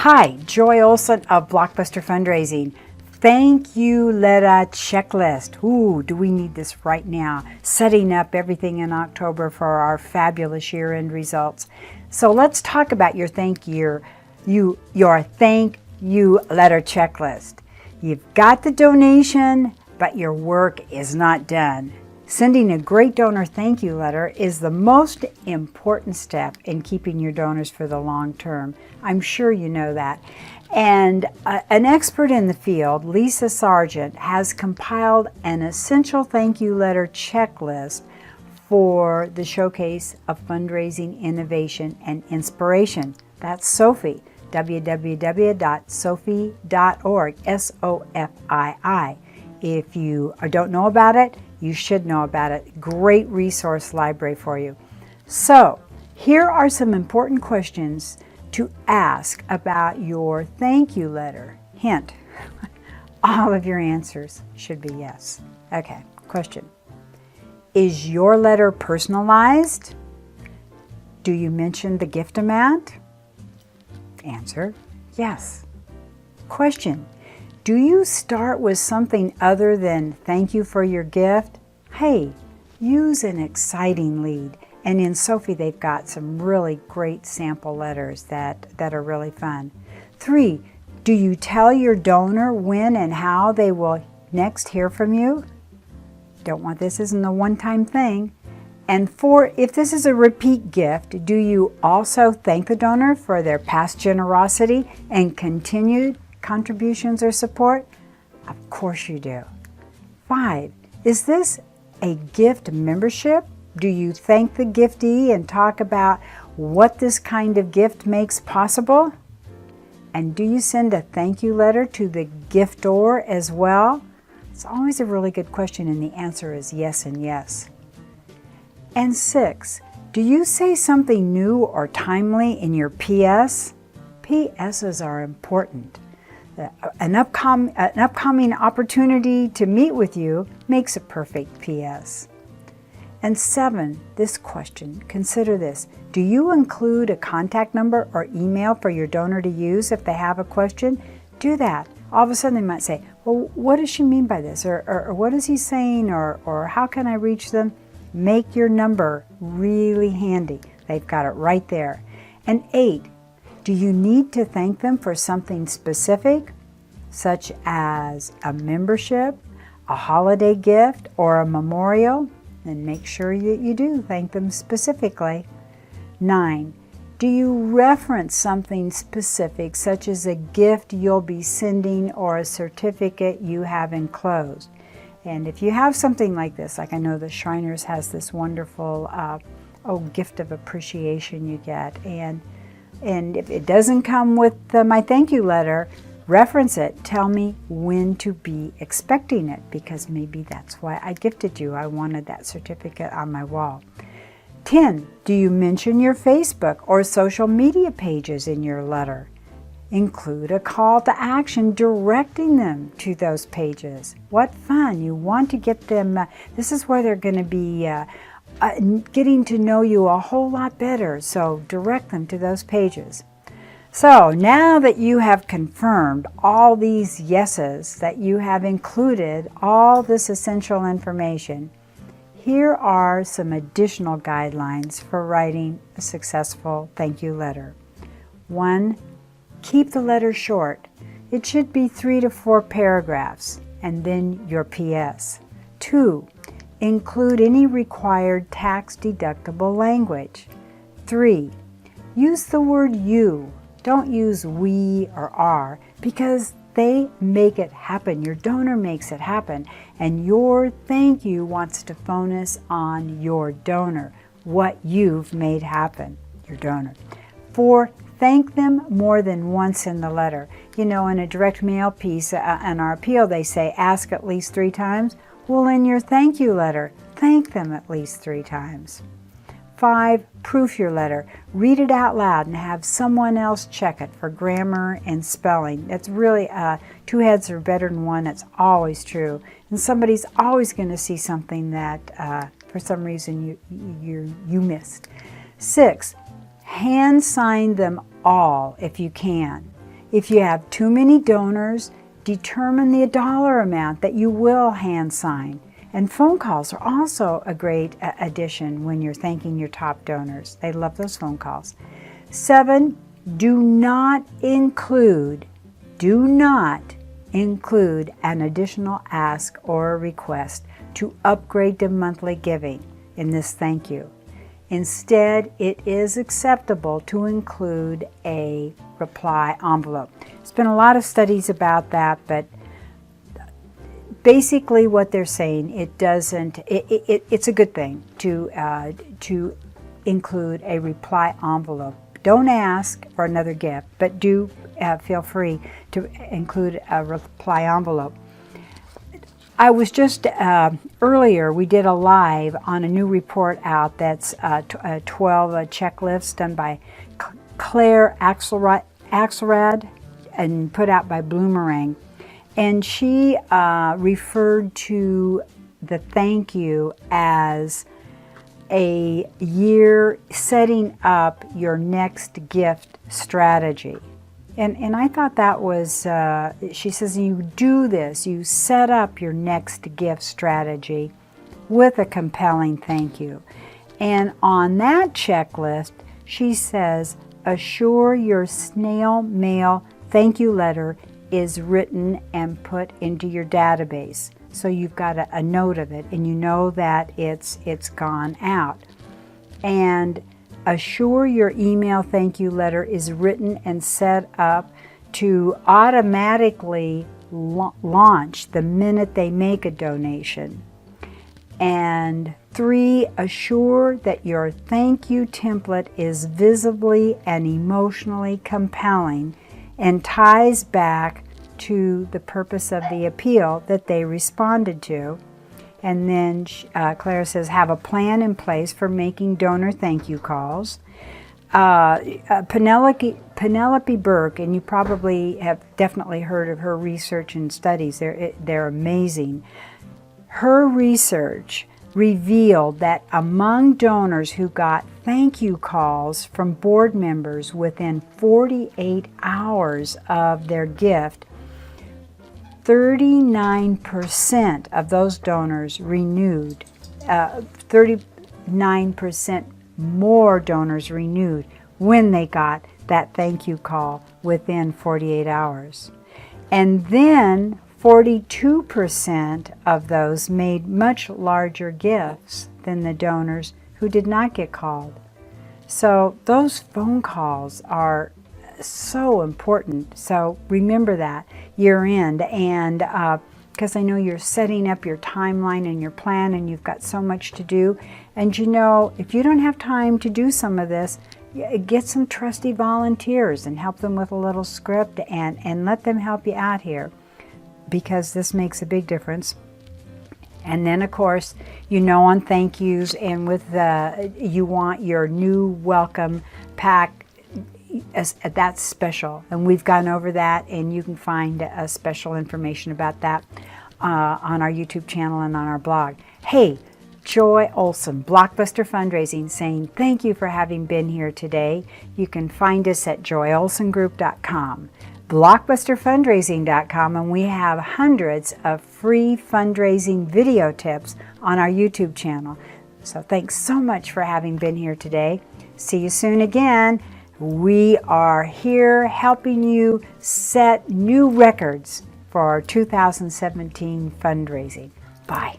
Hi, Joy Olson of Blockbuster Fundraising. Thank you letter checklist. Ooh, do we need this right now? Setting up everything in October for our fabulous year-end results. So let's talk about your thank you letter checklist. You've got the donation, but your work is not done. Sending a great donor thank you letter is the most important step in keeping your donors for the long term. I'm sure you know that. And an expert in the field, Lisa Sargent, has compiled an essential thank you letter checklist for the Showcase of Fundraising Innovation and Inspiration. That's SOFII, www.sofii.org, SOFII. If you don't know about it, you should know about it. Great resource library for you. So, here are some important questions to ask about your thank you letter. Hint, all of your answers should be yes. Okay, question. Is your letter personalized? Do you mention the gift amount? Answer, yes. Question. Do you start with something other than thank you for your gift? Hey, use an exciting lead. And in SOFII, they've got some really great sample letters that are really fun. 3, do you tell your donor when and how they will next hear from you? Don't want this isn't a one-time thing. And 4, if this is a repeat gift, do you also thank the donor for their past generosity and continued contributions or support? Of course you do. 5, is this a gift membership? Do you thank the giftee and talk about what this kind of gift makes possible? And do you send a thank you letter to the giftor as well? It's always a really good question, and the answer is yes and yes. And 6, do you say something new or timely in your PS? PSs are important. An upcoming opportunity to meet with you makes a perfect PS. And 7, this question, consider this. Do you include a contact number or email for your donor to use if they have a question? Do that. All of a sudden they might say, well, what does she mean by this? Or what is he saying? Or how can I reach them? Make your number really handy. They've got it right there. And 8, do you need to thank them for something specific, such as a membership, a holiday gift, or a memorial? Then make sure that you do thank them specifically. 9, do you reference something specific, such as a gift you'll be sending or a certificate you have enclosed? And if you have something like this, like I know the Shriners has this wonderful gift of appreciation you get, and if it doesn't come with my thank you letter, reference it. Tell me when to be expecting it, because maybe that's why I gifted you. I wanted that certificate on my wall. 10, do you mention your Facebook or social media pages in your letter? Include a call to action directing them to those pages. What fun. You want to get them, this is where they're going to be getting to know you a whole lot better, so direct them to those pages. So now that you have confirmed all these yeses, that you have included all this essential information, here are some additional guidelines for writing a successful thank you letter. 1, keep the letter short. It should be 3 to 4 paragraphs, and then your PS. 2, include any required tax-deductible language. 3, use the word you. Don't use we or our, because they make it happen. Your donor makes it happen, and your thank you wants to focus on your donor, what you've made happen, your donor. 4, thank them more than once in the letter. You know, in a direct mail piece on our appeal, they say ask at least 3 times. Well, in your thank you letter, thank them at least 3 times. 5, proof your letter. Read it out loud and have someone else check it for grammar and spelling. That's really, 2 heads are better than 1. It's always true. And somebody's always going to see something that for some reason you missed. 6, hand sign them all if you can. If you have too many donors, determine the dollar amount that you will hand sign. And phone calls are also a great addition when you're thanking your top donors. They love those phone calls. 7, do not include an additional ask or a request to upgrade to monthly giving in this thank you. Instead, it is acceptable to include a reply envelope. There's been a lot of studies about that, but basically what they're saying, it's a good thing to include a reply envelope. Don't ask for another gift, but do feel free to include a reply envelope. I was just, earlier we did a live on a new report out that's 12 checklists done by Claire Axelrad and put out by Bloomerang. And she referred to the thank you as a year setting up your next gift strategy. And I thought that was, she says, you do this, you set up your next gift strategy with a compelling thank you. And on that checklist, she says, assure your snail mail thank you letter is written and put into your database. So you've got a note of it and you know that it's gone out. And assure your email thank you letter is written and set up to automatically launch the minute they make a donation. And 3, assure that your thank you template is visibly and emotionally compelling and ties back to the purpose of the appeal that they responded to. And then Claire says, have a plan in place for making donor thank you calls. Penelope Burke, and you probably have definitely heard of her research and studies. They're amazing. Her research revealed that among donors who got thank you calls from board members within 48 hours of their gift, 39% of those donors renewed, 39% more donors renewed when they got that thank you call within 48 hours. And then 42% of those made much larger gifts than the donors who did not get called. So those phone calls are so important. So remember that year end, and because I know you're setting up your timeline and your plan and you've got so much to do. And you know, if you don't have time to do some of this, get some trusty volunteers and help them with a little script and let them help you out here, because this makes a big difference. And then of course, you know, on thank yous and with you want your new welcome pack, that's special, and we've gone over that, and you can find special information about that on our YouTube channel and on our blog. Hey, Joy Olson, Blockbuster Fundraising, saying thank you for having been here today. You can find us at joyolsongroup.com, blockbusterfundraising.com, and we have hundreds of free fundraising video tips on our YouTube channel. So thanks so much for having been here today. See you soon again. We are here helping you set new records for our 2017 fundraising. Bye.